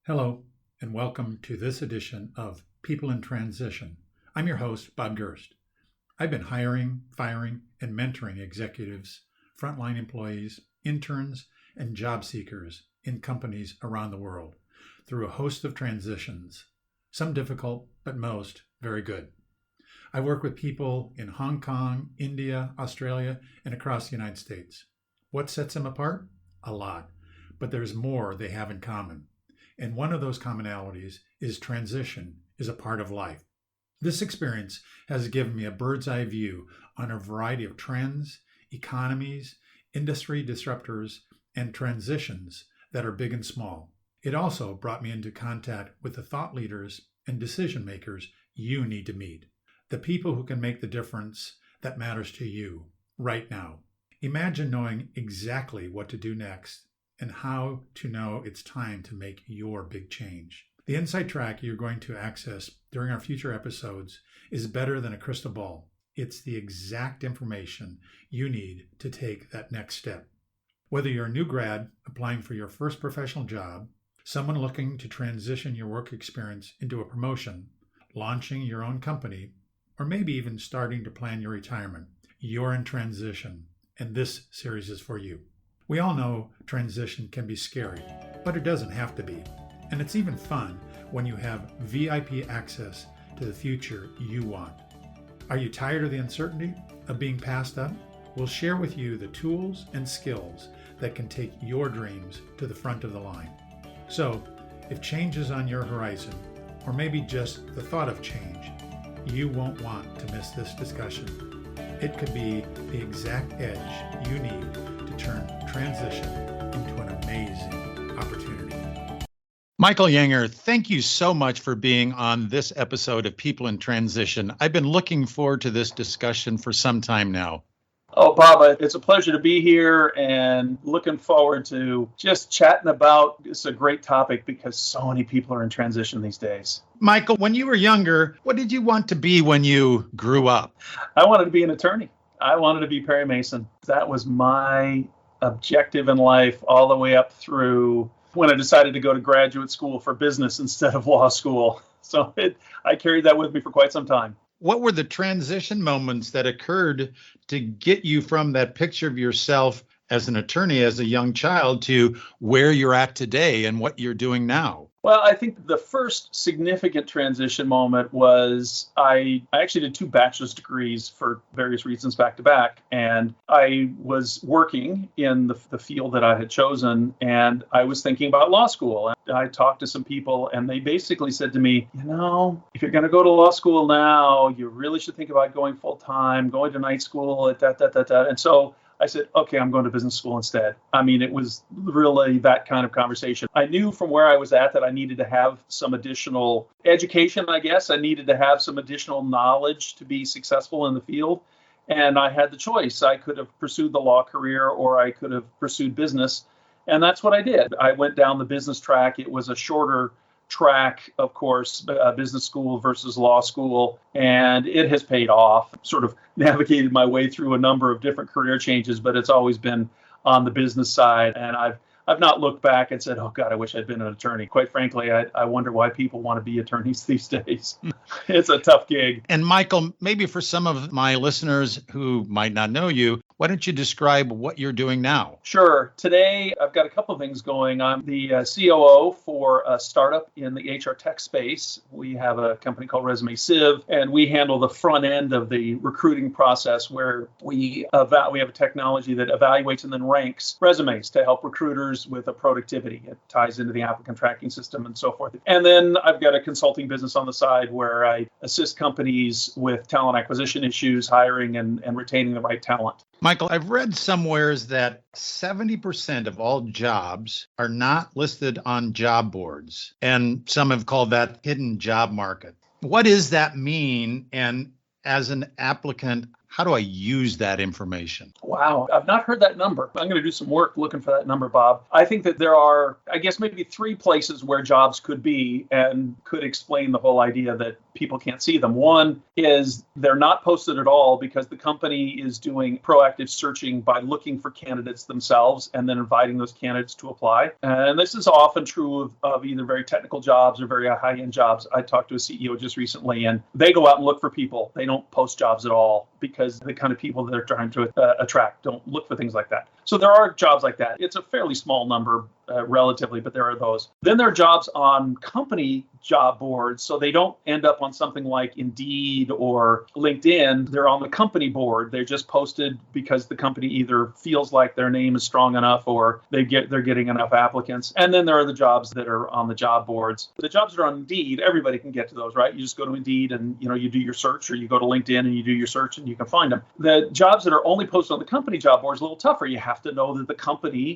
Hello, and welcome to this edition of People in Transition. I'm your host, Bob Durst. I've been hiring, firing, and mentoring executives, frontline employees, interns, and job seekers in companies around the world through a host of transitions, some difficult, but most very good. I work with people in Hong Kong, India, Australia, and across the United States. What sets them apart? A lot, but there's more they have in common. And one of those commonalities is transition is a part of life. This experience has given me a bird's eye view on a variety of trends, economies, industry disruptors, and transitions that are big and small. It also brought me into contact with the thought leaders and decision makers you need to meet, the people who can make the difference that matters to you right now. Imagine knowing exactly what to do next and how to know it's time to make your big change. The insight track you're going to access during our future episodes is better than a crystal ball. It's the exact information you need to take that next step. Whether you're a new grad applying for your first professional job, someone looking to transition your work experience into a promotion, launching your own company, or maybe even starting to plan your retirement, you're in transition, and this series is for you. We all know transition can be scary, but it doesn't have to be. And it's even fun when you have VIP access to the future you want. Are you tired of the uncertainty of being passed up? We'll share with you the tools and skills that can take your dreams to the front of the line. So, if change is on your horizon, or maybe just the thought of change, you won't want to miss this discussion. It could be the exact edge you need to turn transition into an amazing opportunity. Michael Yinger, thank you so much for being on this episode of People in Transition. I've been looking forward to this discussion for some time now. Oh, Bob, it's a pleasure to be here and looking forward to just chatting about it's a great topic because so many people are in transition these days. Michael, when you were younger, what did you want to be when you grew up? I wanted to be an attorney. I wanted to be Perry Mason. That was my objective in life all the way up through when I decided to go to graduate school for business instead of law school. So I carried that with me for quite some time. What were the transition moments that occurred to get you from that picture of yourself as an attorney, as a young child, to where you're at today and what you're doing now? Well, I think the first significant transition moment was I actually did 2 bachelor's degrees for various reasons back to back. And I was working in the field that I had chosen, and I was thinking about law school. And I talked to some people, and they basically said to me, if you're going to go to law school now, you really should think about going full time, going to night school, And so I said, okay, I'm going to business school instead. I mean, it was really that kind of conversation. I knew from where I was at that I needed to have some additional education, I guess. I needed to have some additional knowledge to be successful in the field. And I had the choice. I could have pursued the law career or I could have pursued business. And that's what I did. I went down the business track. It was a shorter track, of course, business school versus law school, and it has paid off. Sort of navigated my way through a number of different career changes, but it's always been on the business side, and I've not looked back and said, oh God, I wish I'd been an attorney. Quite frankly, I wonder why people want to be attorneys these days. It's a tough gig. And Michael, maybe for some of my listeners who might not know you, why don't you describe what you're doing now? Sure. Today, I've got a couple of things going. I'm the COO for a startup in the HR tech space. We have a company called Sieve, and we handle the front end of the recruiting process where we have a technology that evaluates and then ranks resumes to help recruiters with a productivity. It ties into the applicant tracking system and so forth. And then I've got a consulting business on the side where I assist companies with talent acquisition issues, hiring and retaining the right talent. Michael, I've read somewheres that 70% of all jobs are not listed on job boards, and some have called that hidden job market. What does that mean? And as an applicant, how do I use that information? Wow, I've not heard that number. I'm going to do some work looking for that number, Bob. I think that there are, maybe 3 places where jobs could be and could explain the whole idea that people can't see them. One is they're not posted at all because the company is doing proactive searching by looking for candidates themselves and then inviting those candidates to apply. And this is often true of either very technical jobs or very high-end jobs. I talked to a CEO just recently, and they go out and look for people. They don't post jobs at all because the kind of people that they're trying to attract don't look for things like that. So there are jobs like that. It's a fairly small number relatively, but there are those. Then there are jobs on company job boards, so they don't end up on something like Indeed or LinkedIn. They're on the company board. They're just posted because the company either feels like their name is strong enough or they're getting enough applicants. And then there are the jobs that are on the job boards. The jobs that are on Indeed, everybody can get to those, right? You just go to Indeed and you do your search, or you go to LinkedIn and you do your search and you can find them. The jobs that are only posted on the company job board is a little tougher. You have to know that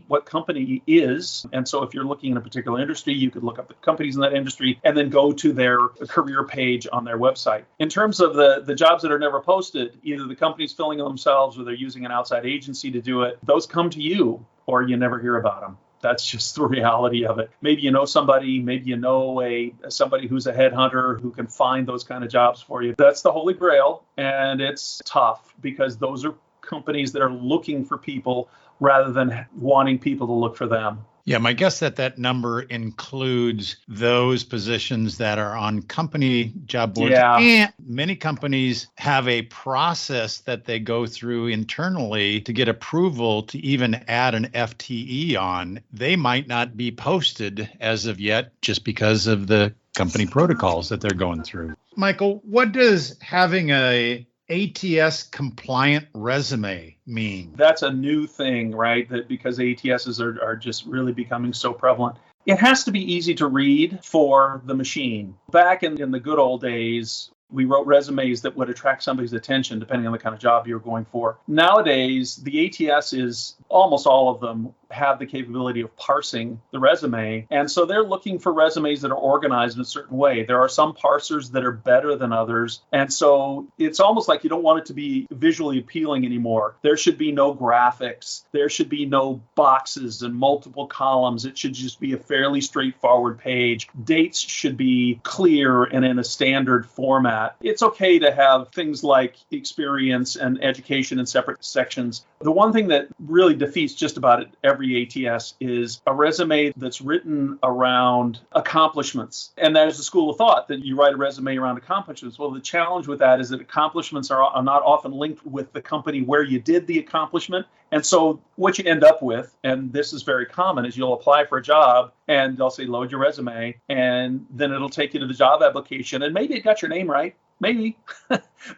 what company is. And so if you're looking in a particular industry, you could look up the companies in that industry and then go to their career page on their website. In terms of the jobs that are never posted, either the company's filling them themselves or they're using an outside agency to do it, those come to you or you never hear about them. That's just the reality of it. Maybe you know somebody, maybe you know somebody who's a headhunter who can find those kind of jobs for you. That's the holy grail, and it's tough because those are companies that are looking for people rather than wanting people to look for them. Yeah, my guess that number includes those positions that are on company job boards. Yeah. And many companies have a process that they go through internally to get approval to even add an FTE on. They might not be posted as of yet just because of the company protocols that they're going through. Michael, what does having a ATS compliant resume mean? That's a new thing, right? That because ATSs are just really becoming so prevalent. It has to be easy to read for the machine. Back in the good old days, we wrote resumes that would attract somebody's attention depending on the kind of job you're going for. Nowadays, the ATS is almost all of them have the capability of parsing the resume. And so they're looking for resumes that are organized in a certain way. There are some parsers that are better than others. And so it's almost like you don't want it to be visually appealing anymore. There should be no graphics. There should be no boxes and multiple columns. It should just be a fairly straightforward page. Dates should be clear and in a standard format. It's okay to have things like experience and education in separate sections. The one thing that really defeats just about every ATS is a resume that's written around accomplishments. And there's a school of thought that you write a resume around accomplishments. Well, the challenge with that is that accomplishments are not often linked with the company where you did the accomplishment. And so what you end up with, and this is very common, is you'll apply for a job and they'll say, load your resume, and then it'll take you to the job application. And maybe it got your name right. Maybe.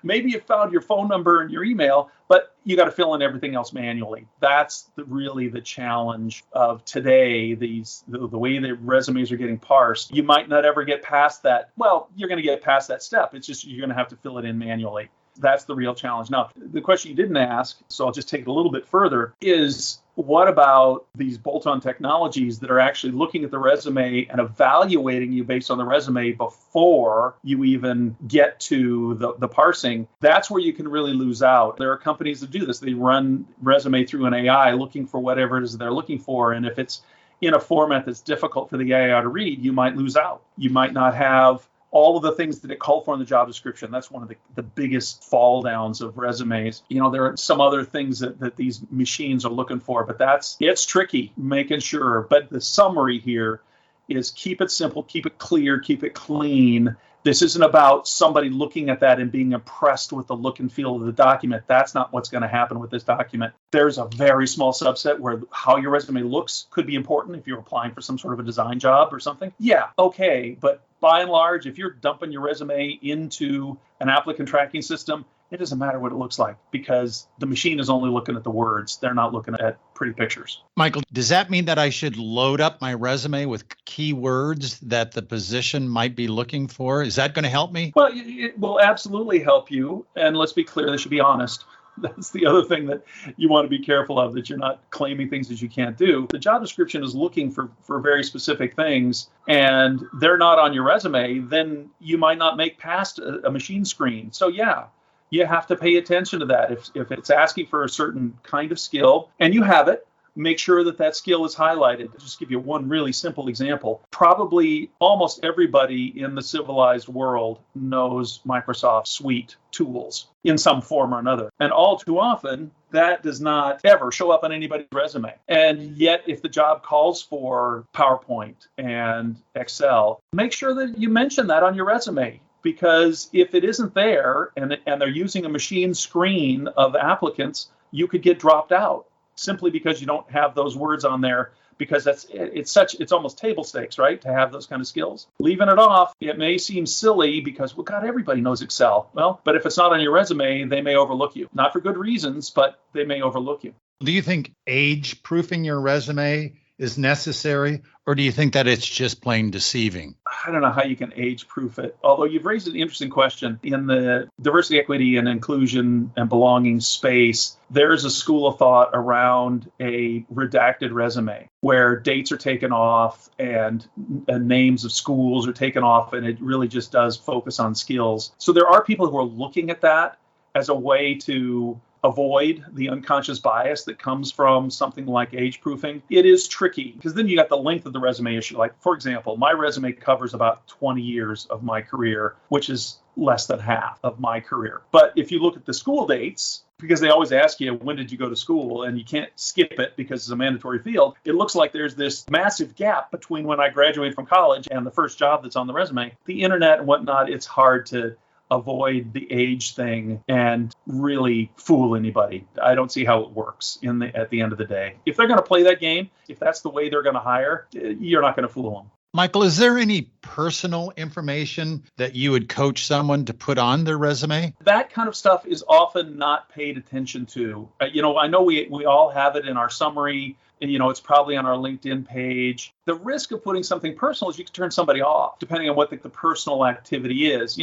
Maybe it found your phone number and your email, but you got to fill in everything else manually. That's really the challenge of today. The way that resumes are getting parsed. You might not ever get past that. Well, you're going to get past that step. It's just you're going to have to fill it in manually. That's the real challenge. Now, the question you didn't ask, so I'll just take it a little bit further, is what about these bolt-on technologies that are actually looking at the resume and evaluating you based on the resume before you even get to the parsing? That's where you can really lose out. There are companies that do this. They run resume through an AI looking for whatever it is they're looking for. And if it's in a format that's difficult for the AI to read, you might lose out. You might not have all of the things that it called for in the job description. That's one of the biggest fall downs of resumes. There are some other things that these machines are looking for, but it's tricky making sure. But the summary here is keep it simple, keep it clear, keep it clean. This isn't about somebody looking at that and being impressed with the look and feel of the document. That's not what's going to happen with this document. There's a very small subset where how your resume looks could be important if you're applying for some sort of a design job or something. Yeah, okay. But by and large, if you're dumping your resume into an applicant tracking system, it doesn't matter what it looks like because the machine is only looking at the words. They're not looking at pretty pictures. Michael, does that mean that I should load up my resume with keywords that the position might be looking for? Is that going to help me? Well, it will absolutely help you. And let's be clear, they should be honest. That's the other thing that you want to be careful of, that you're not claiming things that you can't do. The job description is looking for very specific things, and they're not on your resume, then you might not make past a machine screen. So yeah, you have to pay attention to that. If it's asking for a certain kind of skill and you have it, make sure that that skill is highlighted. Just give you one really simple example. Probably almost everybody in the civilized world knows Microsoft Suite tools in some form or another. And all too often, that does not ever show up on anybody's resume. And yet, if the job calls for PowerPoint and Excel, make sure that you mention that on your resume. Because if it isn't there and they're using a machine screen of applicants, you could get dropped out simply because you don't have those words on there, because it's almost table stakes, right, to have those kind of skills. Leaving it off, it may seem silly because, well, God, everybody knows Excel. Well, but if it's not on your resume, they may overlook you. Not for good reasons, but they may overlook you. Do you think age proofing your resume is necessary, or do you think that it's just plain deceiving? I don't know how you can age proof it, although you've raised an interesting question. In the diversity, equity, and inclusion and belonging space, there's a school of thought around a redacted resume where dates are taken off and names of schools are taken off, and it really just does focus on skills. So there are people who are looking at that as a way to avoid the unconscious bias that comes from something like age proofing. It is tricky because then you got the length of the resume issue. Like, for example, my resume covers about 20 years of my career, which is less than half of my career. But if you look at the school dates, because they always ask you, when did you go to school? And you can't skip it because it's a mandatory field. It looks like there's this massive gap between when I graduated from college and the first job that's on the resume. The internet and whatnot, it's hard to avoid the age thing and really fool anybody. I don't see how it works at the end of the day. If they're going to play that game, if that's the way they're going to hire, you're not going to fool them. Michael, is there any personal information that you would coach someone to put on their resume? That kind of stuff is often not paid attention to. I know we all have it in our summary. It's probably on our LinkedIn page. The risk of putting something personal is you can turn somebody off, depending on what the personal activity is.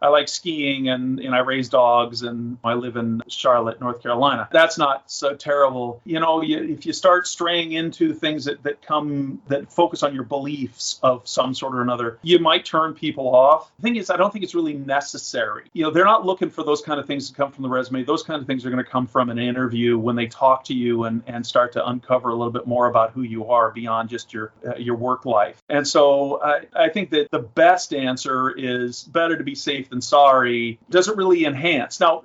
I like skiing and I raise dogs and I live in Charlotte, North Carolina. That's not so terrible. If you start straying into things that focus on your beliefs of some sort or another, you might turn people off. The thing is, I don't think it's really necessary. They're not looking for those kind of things to come from the resume. Those kind of things are going to come from an interview when they talk to you and start to uncover a little bit more about who you are beyond just your work life. And so I think that the best answer is better to be safe than sorry. Doesn't really enhance. Now,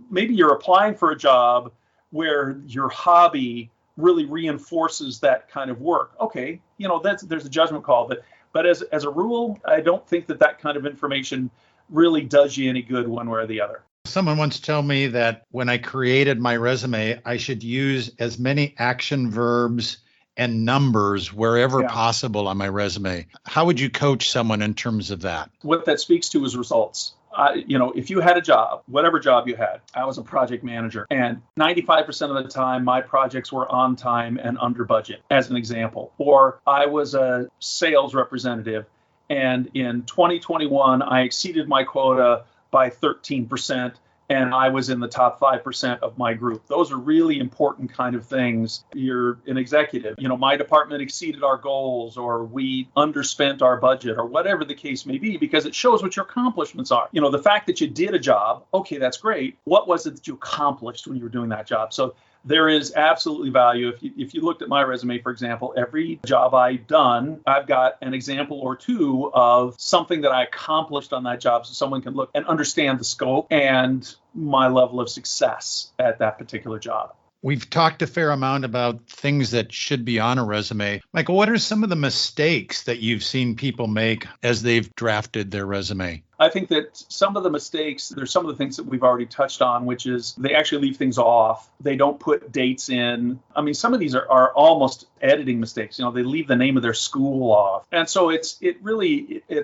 maybe you're applying for a job where your hobby really reinforces that kind of work. Okay, there's a judgment call, but as a rule, I don't think that kind of information really does you any good one way or the other. Someone once told me that when I created my resume, I should use as many action verbs and numbers wherever possible on my resume. How would you coach someone in terms of that? What that speaks to is results. If you had a job, whatever job you had, I was a project manager, and 95% of the time, my projects were on time and under budget, as an example. Or I was a sales representative, and in 2021, I exceeded my quota by 13%. And I was in the top 5% of my group. Those are really important kind of things. You're an executive. My department exceeded our goals, or we underspent our budget, or whatever the case may be, because it shows what your accomplishments are. The fact that you did a job, okay, that's great. What was it that you accomplished when you were doing that job? So there is absolutely value. If you looked at my resume, for example, every job I've done, I've got an example or two of something that I accomplished on that job, so someone can look and understand the scope and my level of success at that particular job. We've talked a fair amount about things that should be on a resume. Michael, what are some of the mistakes that you've seen people make as they've drafted their resume? I think that some of the mistakes, there's some of the things that we've already touched on, which is they actually leave things off. They don't put dates in. Some of these are almost editing mistakes. They leave the name of their school off. And so it's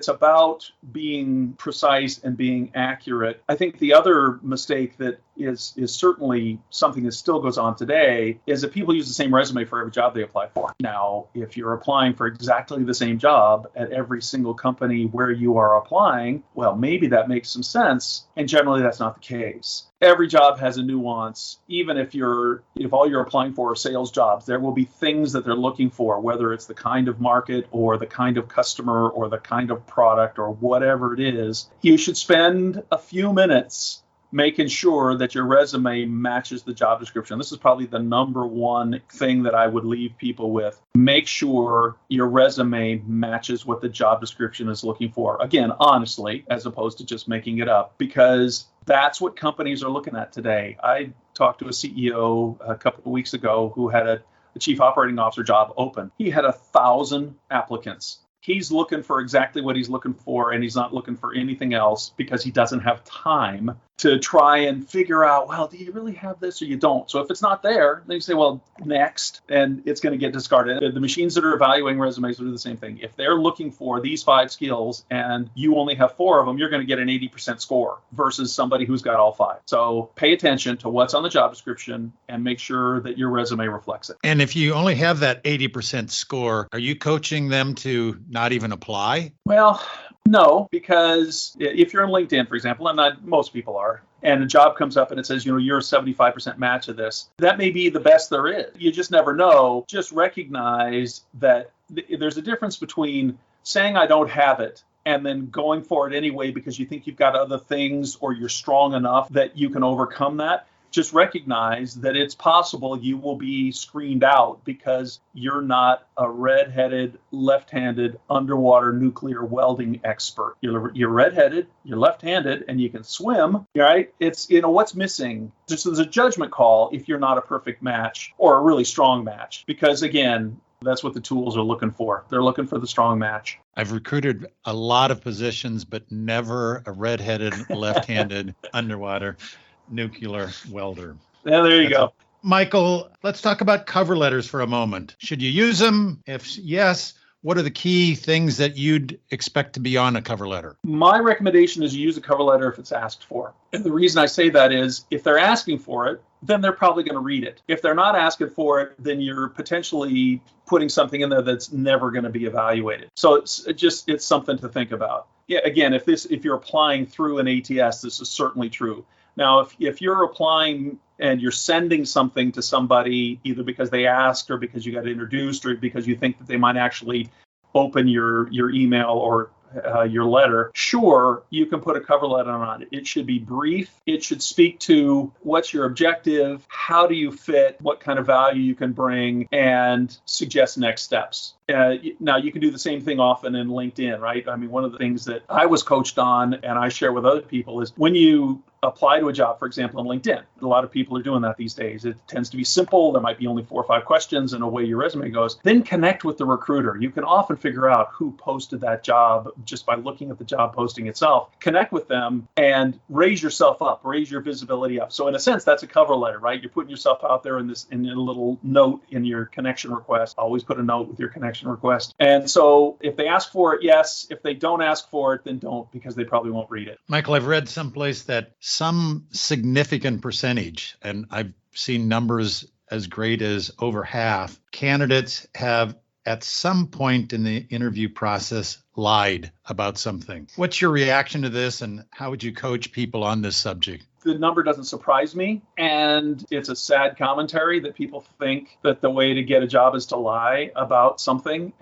about being precise and being accurate. I think the other mistake that is certainly something that still goes on today is that people use the same resume for every job they apply for. Now, if you're applying for exactly the same job at every single company where you are applying, well, maybe that makes some sense. And generally, that's not the case. Every job has a nuance. Even if all you're applying for are sales jobs, there will be things that they're looking for, whether it's the kind of market or the kind of customer or the kind of product or whatever it is. You should spend a few minutes making sure that your resume matches the job description. This is probably the number one thing that I would leave people with. Make sure your resume matches what the job description is looking for. Again, honestly, as opposed to just making it up, because that's what companies are looking at today. I talked to a CEO a couple of weeks ago who had a chief operating officer job open. He had 1,000 applicants. He's looking for exactly what he's looking for, and he's not looking for anything else because he doesn't have time to try and figure out, well, do you really have this or you don't? So if it's not there, then you say, well, next, and it's going to get discarded. The machines that are evaluating resumes will do the same thing. If they're looking for these 5 skills and you only have 4 of them, you're going to get an 80% score versus somebody who's got all 5. So pay attention to what's on the job description and make sure that your resume reflects it. And if you only have that 80% score, are you coaching them to not even apply? Well, no, because if you're on LinkedIn, for example, and most people are, and a job comes up and it says, you're a 75% match of this, that may be the best there is. You just never know. Just recognize that there's a difference between saying I don't have it and then going for it anyway because you think you've got other things or you're strong enough that you can overcome that. Just recognize that it's possible you will be screened out because you're not a redheaded, left-handed underwater nuclear welding expert. You're redheaded, you're left-handed, and you can swim, right? It's, what's missing. Just there's a judgment call if you're not a perfect match or a really strong match. Because again, that's what the tools are looking for. They're looking for the strong match. I've recruited a lot of positions, but never a redheaded, left-handed underwater nuclear welder. Yeah, there you go. Michael, let's talk about cover letters for a moment. Should you use them? If yes, what are the key things that you'd expect to be on a cover letter? My recommendation is you use a cover letter if it's asked for. And the reason I say that is if they're asking for it, then they're probably going to read it. If they're not asking for it, then you're potentially putting something in there that's never going to be evaluated. So it's something to think about. Yeah, again, if you're applying through an ATS, this is certainly true. Now, if you're applying and you're sending something to somebody, either because they asked or because you got introduced or because you think that they might actually open your email or your letter, sure, you can put a cover letter on it. It should be brief. It should speak to what's your objective, how do you fit, what kind of value you can bring, and suggest next steps. Now, you can do the same thing often in LinkedIn, right? I mean, one of the things that I was coached on and I share with other people is when you apply to a job, for example, on LinkedIn. A lot of people are doing that these days. It tends to be simple. There might be only 4 or 5 questions and away your resume goes. Then connect with the recruiter. You can often figure out who posted that job just by looking at the job posting itself. Connect with them and raise yourself up, raise your visibility up. So in a sense, that's a cover letter, right? You're putting yourself out there in a little note in your connection request. Always put a note with your connection request. And so if they ask for it, yes. If they don't ask for it, then don't, because they probably won't read it. Michael, I've read someplace that some significant percentage, and I've seen numbers as great as over half, candidates have at some point in the interview process lied about something. What's your reaction to this, and how would you coach people on this subject? The number doesn't surprise me, and it's a sad commentary that people think that the way to get a job is to lie about something.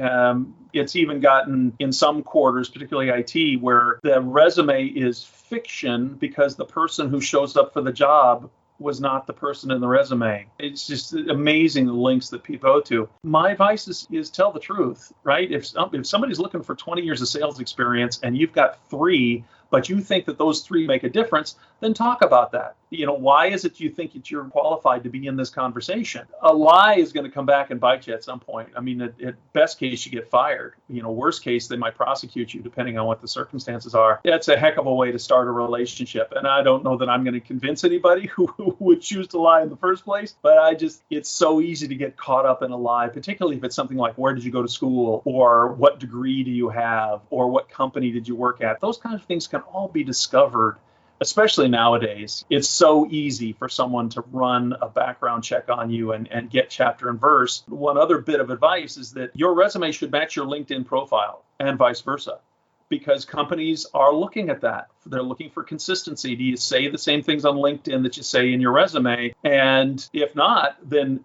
It's even gotten in some quarters, particularly IT, where the resume is fiction because the person who shows up for the job was not the person in the resume. It's just amazing the links that people go to. My advice is tell the truth, right? If somebody's looking for 20 years of sales experience and you've got 3, but you think that those 3 make a difference, then talk about that. Why is it you think that you're qualified to be in this conversation? A lie is going to come back and bite you at some point. I mean, at best case, you get fired. Worst case, they might prosecute you depending on what the circumstances are. That's a heck of a way to start a relationship. And I don't know that I'm going to convince anybody who would choose to lie in the first place, but it's so easy to get caught up in a lie, particularly if it's something like, where did you go to school? Or what degree do you have? Or what company did you work at? Those kinds of things can all be discovered. Especially nowadays, it's so easy for someone to run a background check on you and get chapter and verse. One other bit of advice is that your resume should match your LinkedIn profile and vice versa, because companies are looking at that. They're looking for consistency. Do you say the same things on LinkedIn that you say in your resume? And if not, then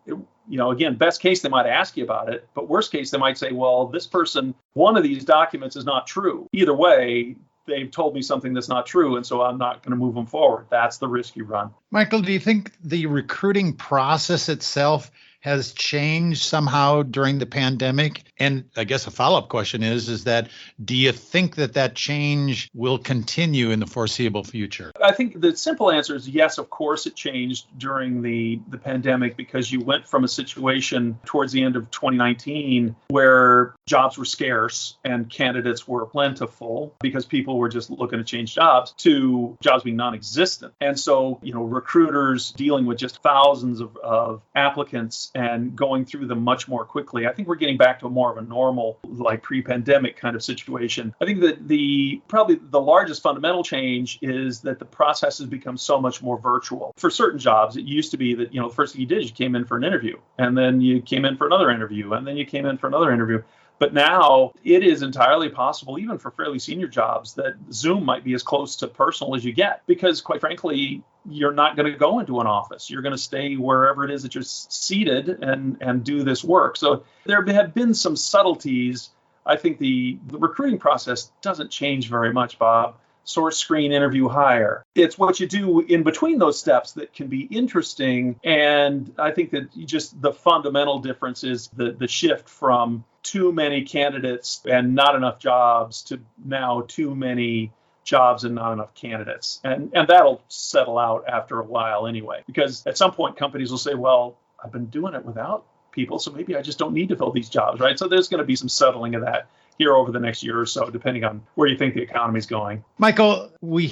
again, best case, they might ask you about it, but worst case, they might say, well, this person, one of these documents is not true. Either way, they've told me something that's not true, and so I'm not going to move them forward. That's the risk you run. Michael, do you think the recruiting process itself has changed somehow during the pandemic? And I guess a follow-up question is that do you think that change will continue in the foreseeable future? I think the simple answer is yes, of course it changed during the pandemic, because you went from a situation towards the end of 2019 where jobs were scarce and candidates were plentiful because people were just looking to change jobs, to jobs being non-existent. And so, recruiters dealing with just thousands of applicants and going through them much more quickly. I think we're getting back to more of a normal, like pre-pandemic kind of situation. I think that probably the largest fundamental change is that the process has become so much more virtual. For certain jobs, it used to be that, the first thing you did is you came in for an interview, and then you came in for another interview, and then you came in for another interview. But now it is entirely possible, even for fairly senior jobs, that Zoom might be as close to personal as you get, because quite frankly, you're not going to go into an office. You're going to stay wherever it is that you're seated and do this work. So there have been some subtleties. I think the recruiting process doesn't change very much, Bob. Source, screen, interview, hire. It's what you do in between those steps that can be interesting. And I think that just the fundamental difference is the shift from too many candidates and not enough jobs to now too many jobs and not enough candidates. And that'll settle out after a while anyway, because at some point companies will say, well, I've been doing it without people, so maybe I just don't need to fill these jobs, right? So there's going to be some settling of that here over the next year or so, depending on where you think the economy is going. Michael, we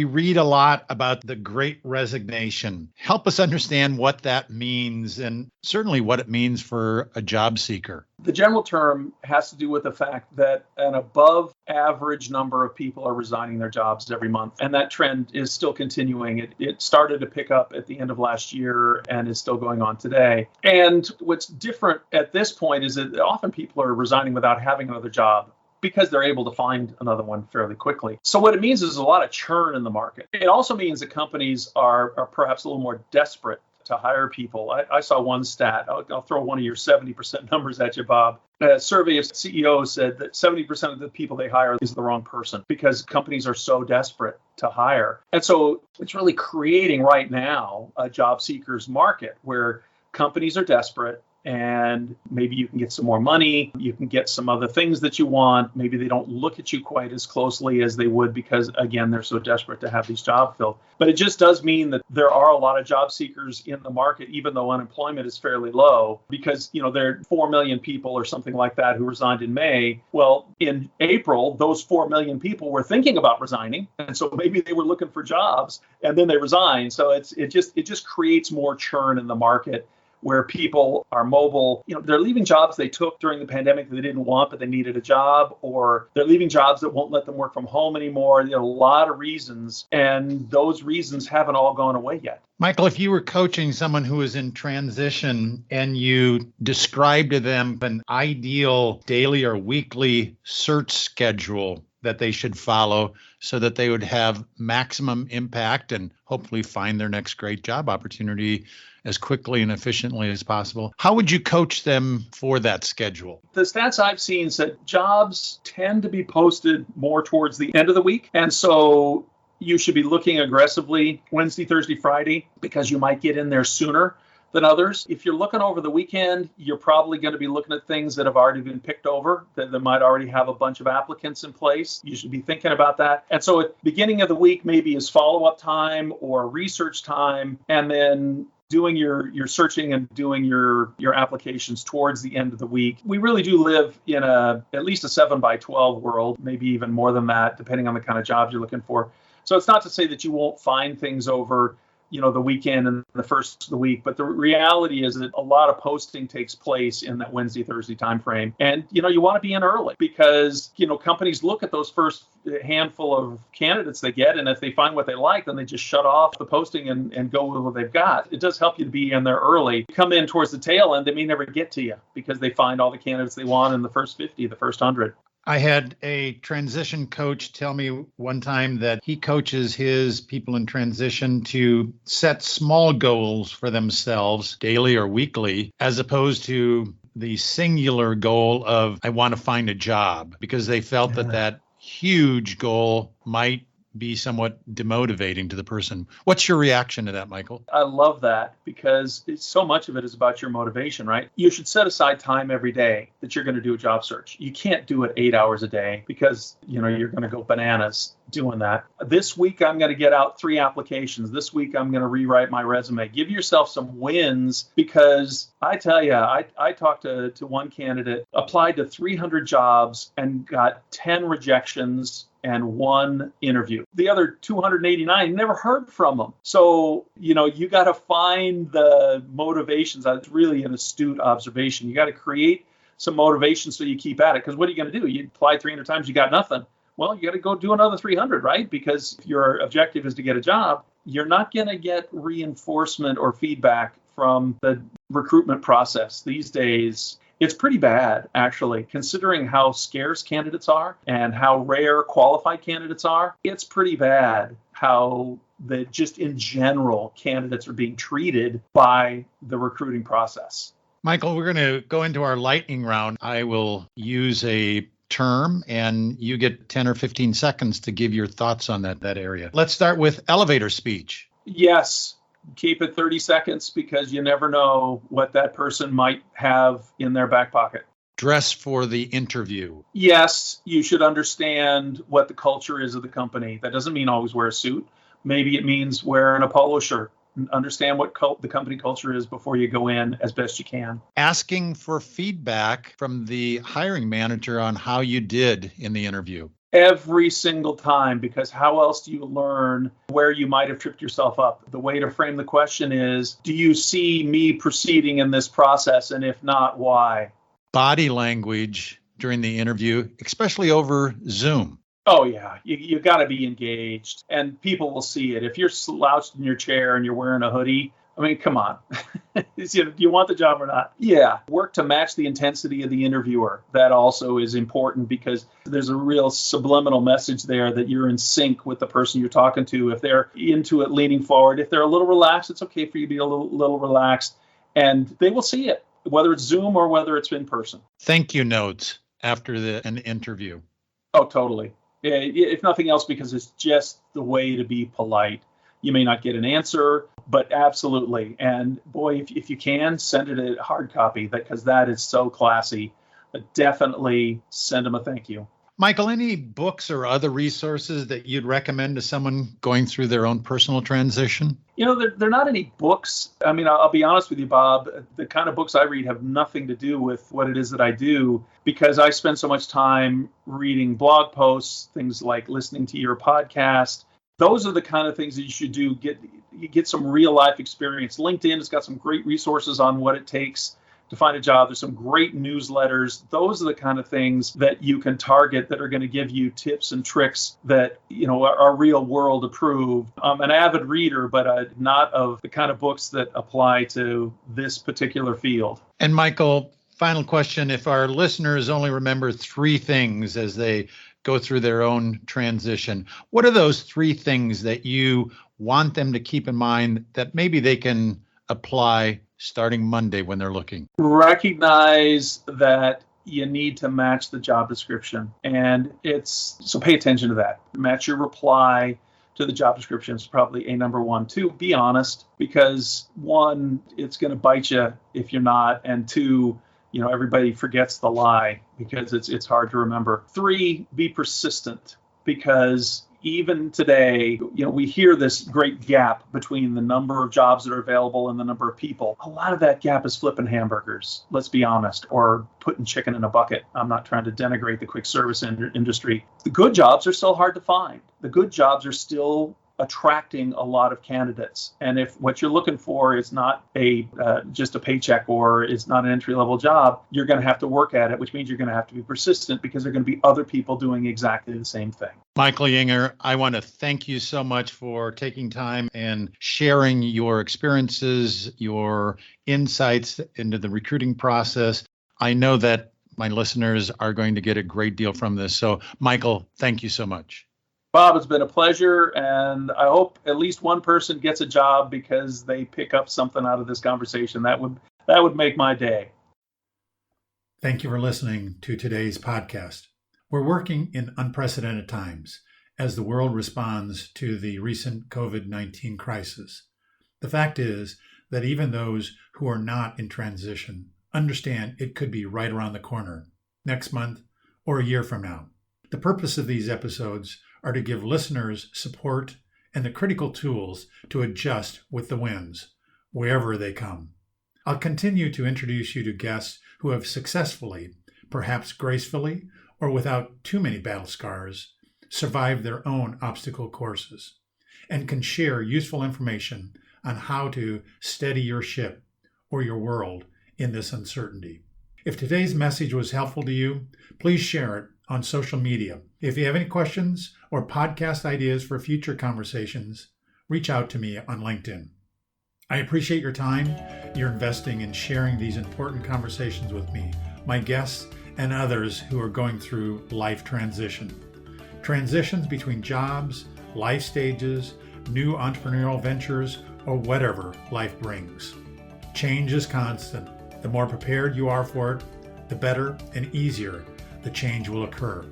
read a lot about the Great Resignation. Help us understand what that means, and certainly what it means for a job seeker. The general term has to do with the fact that an above average number of people are resigning their jobs every month. And that trend is still continuing. It started to pick up at the end of last year and is still going on today. And what's different at this point is that often people are resigning without having another job, because they're able to find another one fairly quickly. So what it means is a lot of churn in the market. It also means that companies are perhaps a little more desperate to hire people. I saw one stat. I'll throw one of your 70% numbers at you, Bob. A survey of CEOs said that 70% of the people they hire is the wrong person, because companies are so desperate to hire. And so it's really creating right now a job seekers market where companies are desperate, and maybe you can get some more money, you can get some other things that you want. Maybe they don't look at you quite as closely as they would, because, again, they're so desperate to have these jobs filled. But it just does mean that there are a lot of job seekers in the market, even though unemployment is fairly low, because, there are 4 million people or something like that who resigned in May. Well, in April, those 4 million people were thinking about resigning. And so maybe they were looking for jobs and then they resigned. So it just creates more churn in the market, where people are mobile. They're leaving jobs they took during the pandemic that they didn't want, but they needed a job, or they're leaving jobs that won't let them work from home anymore. There are a lot of reasons, and those reasons haven't all gone away yet. Michael, if you were coaching someone who is in transition and you described to them an ideal daily or weekly search schedule that they should follow so that they would have maximum impact and hopefully find their next great job opportunity as quickly and efficiently as possible, how would you coach them for that schedule? The stats I've seen said jobs tend to be posted more towards the end of the week. And so you should be looking aggressively Wednesday, Thursday, Friday, because you might get in there sooner than others. If you're looking over the weekend, you're probably going to be looking at things that have already been picked over, that might already have a bunch of applicants in place. You should be thinking about that. And so at the beginning of the week, maybe is follow-up time or research time, and then doing your searching and doing your applications towards the end of the week. We really do live in at least a 7x12 world, maybe even more than that, depending on the kind of jobs you're looking for. So it's not to say that you won't find things over the weekend and the first of the week. But the reality is that a lot of posting takes place in that Wednesday, Thursday timeframe. And, you want to be in early, because, companies look at those first handful of candidates they get. And if they find what they like, then they just shut off the posting and go with what they've got. It does help you to be in there early. Come in towards the tail end, they may never get to you because they find all the candidates they want in the first 50, the first 100. I had a transition coach tell me one time that he coaches his people in transition to set small goals for themselves daily or weekly, as opposed to the singular goal of, I want to find a job, because they felt that huge goal might be somewhat demotivating to the person. What's your reaction to that, Michael? I love that because so much of it is about your motivation, right? You should set aside time every day that you're going to do a job search. You can't do it 8 hours a day because, you're going to go bananas doing that. This week, I'm going to get out 3 applications. This week, I'm going to rewrite my resume. Give yourself some wins because I tell you, I talked to one candidate, applied to 300 jobs and got 10 rejections and 1 interview. The other 289 never heard from them. So, you got to find the motivations. That's really an astute observation. You got to create some motivation so you keep at it. Because what are you going to do? You applied 300 times, you got nothing. Well, you got to go do another 300, right? Because if your objective is to get a job, you're not going to get reinforcement or feedback from the recruitment process these days. It's pretty bad, actually, considering how scarce candidates are and how rare qualified candidates are. It's pretty bad how just in general candidates are being treated by the recruiting process. Michael, we're going to go into our lightning round. I will use a term and you get 10 or 15 seconds to give your thoughts on that area. Let's start with elevator speech. Yes. Keep it 30 seconds because you never know what that person might have in their back pocket. Dress for the interview. Yes, you should understand what the culture is of the company. That doesn't mean always wear a suit. Maybe it means wearing a polo shirt. Understand what the company culture is before you go in as best you can. Asking for feedback from the hiring manager on how you did in the interview. Every single time, because how else do you learn where you might have tripped yourself up? The way to frame the question is, do you see me proceeding in this process? And if not, why? Body language during the interview, especially over Zoom. Oh, yeah. You got to be engaged and people will see it. If you're slouched in your chair and you're wearing a hoodie, I mean, come on. Do you want the job or not? Yeah. Work to match the intensity of the interviewer. That also is important because there's a real subliminal message there that you're in sync with the person you're talking to. If they're into it, leaning forward, if they're a little relaxed, it's okay for you to be a little relaxed. And they will see it, whether it's Zoom or whether it's in person. Thank you notes after an interview. Oh, totally. Yeah, if nothing else, because it's just the way to be polite. You may not get an answer, but absolutely. And boy, if you can, send it a hard copy because that is so classy. But definitely send them a thank you. Michael, any books or other resources that you'd recommend to someone going through their own personal transition? They're not any books. I mean, I'll be honest with you, Bob. The kind of books I read have nothing to do with what it is that I do because I spend so much time reading blog posts, things like listening to your podcast. Those are the kind of things that you should do. Get some real life experience. LinkedIn has got some great resources on what it takes to find a job. There's some great newsletters. Those are the kind of things that you can target that are going to give you tips and tricks that, are real world approved. I'm an avid reader, but not of the kind of books that apply to this particular field. And Michael, final question. If our listeners only remember 3 things as they go through their own transition, what are those 3 things that you want them to keep in mind that maybe they can apply starting Monday when they're looking? Recognize that you need to match the job description. And so pay attention to that. Match your reply to the job description is probably a number 1. 2, be honest, because 1, it's going to bite you if you're not. And 2, everybody forgets the lie because it's hard to remember. 3, be persistent because even today, we hear this great gap between the number of jobs that are available and the number of people. A lot of that gap is flipping hamburgers, let's be honest, or putting chicken in a bucket. I'm not trying to denigrate the quick service industry. The good jobs are still hard to find. The good jobs are still attracting a lot of candidates. And if what you're looking for is not just a paycheck or it's not an entry-level job, you're going to have to work at it, which means you're going to have to be persistent because there are going to be other people doing exactly the same thing. Michael Yinger, I want to thank you so much for taking time and sharing your experiences, your insights into the recruiting process. I know that my listeners are going to get a great deal from this. So, Michael, thank you so much. Bob, it's been a pleasure, and I hope at least one person gets a job because they pick up something out of this conversation. That would make my day. Thank you for listening to today's podcast. We're working in unprecedented times as the world responds to the recent COVID-19 crisis. The fact is that even those who are not in transition understand it could be right around the corner, next month or a year from now. The purpose of these episodes are to give listeners support and the critical tools to adjust with the winds, wherever they come. I'll continue to introduce you to guests who have successfully, perhaps gracefully or without too many battle scars, survived their own obstacle courses, and can share useful information on how to steady your ship or your world in this uncertainty. If today's message was helpful to you, please share it on social media. If you have any questions or podcast ideas for future conversations, reach out to me on LinkedIn. I appreciate your time you're investing in sharing these important conversations with me, my guests, and others who are going through life transition. Transitions between jobs, life stages, new entrepreneurial ventures, or whatever life brings. Change is constant. The more prepared you are for it, the better and easier the change will occur.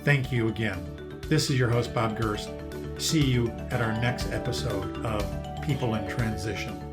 Thank you again. This is your host, Bob Gerst. See you at our next episode of People in Transition.